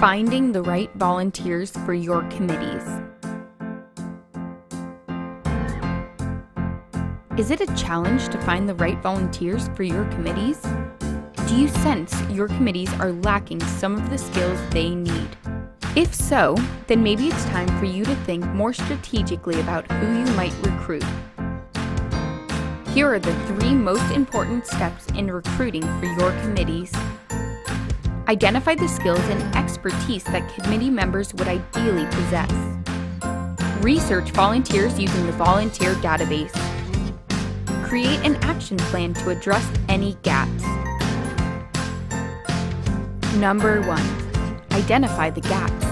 Finding the right volunteers for your committees. Is it a challenge to find the right volunteers for your committees? Do you sense your committees are lacking some of the skills they need? If so, then maybe it's time for you to think more strategically about who you might recruit. Here are the 3 most important steps in recruiting for your committees. Identify the skills and expertise that committee members would ideally possess. Research volunteers using the volunteer database. Create an action plan to address any gaps. Number 1. Identify the gaps.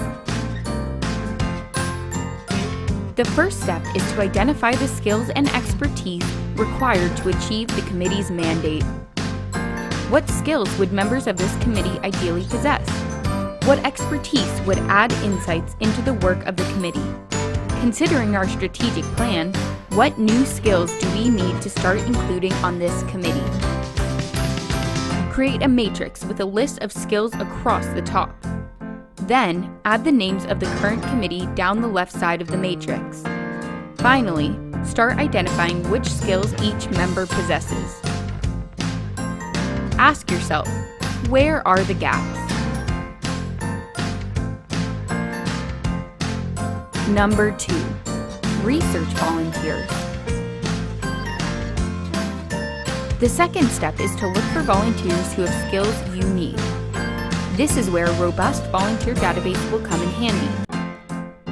The first step is to identify the skills and expertise required to achieve the committee's mandate. What skills would members of this committee ideally possess? What expertise would add insights into the work of the committee? Considering our strategic plan, what new skills do we need to start including on this committee? Create a matrix with a list of skills across the top. Then, add the names of the current committee down the left side of the matrix. Finally, start identifying which skills each member possesses. Ask yourself, where are the gaps? Number 2. Research volunteers. The second step is to look for volunteers who have skills you need. This is where a robust volunteer database will come in handy.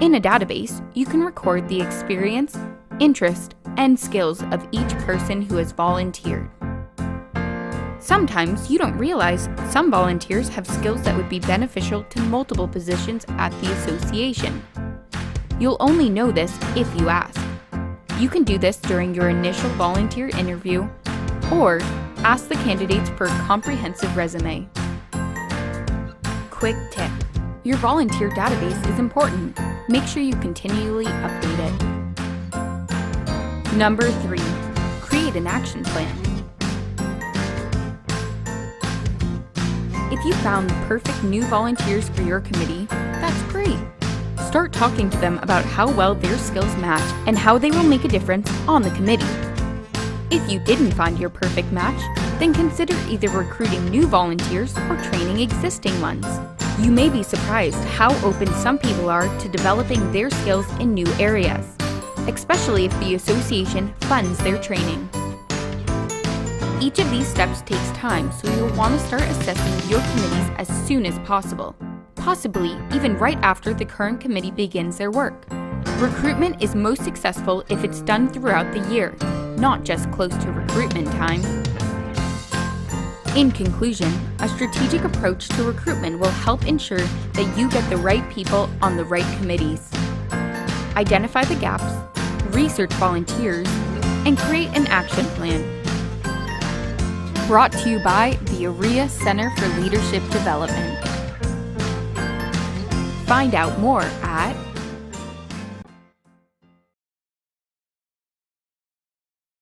In a database, you can record the experience, interest, and skills of each person who has volunteered. Sometimes you don't realize some volunteers have skills that would be beneficial to multiple positions at the association. You'll only know this if you ask. You can do this during your initial volunteer interview, or ask the candidates for a comprehensive resume. Quick tip: your volunteer database is important. Make sure you continually update it. Number 3. Create an action plan. If you found the perfect new volunteers for your committee, that's great. Start talking to them about how well their skills match and how they will make a difference on the committee. If you didn't find your perfect match, then consider either recruiting new volunteers or training existing ones. You may be surprised how open some people are to developing their skills in new areas, especially if the association funds their training. Each of these steps takes time, so you'll want to start assessing your committees as soon as possible, possibly even right after the current committee begins their work. Recruitment is most successful if it's done throughout the year, not just close to recruitment time. In conclusion, a strategic approach to recruitment will help ensure that you get the right people on the right committees. Identify the gaps, research volunteers, and create an action plan. Brought to you by the AREA Center for Leadership Development. Find out more at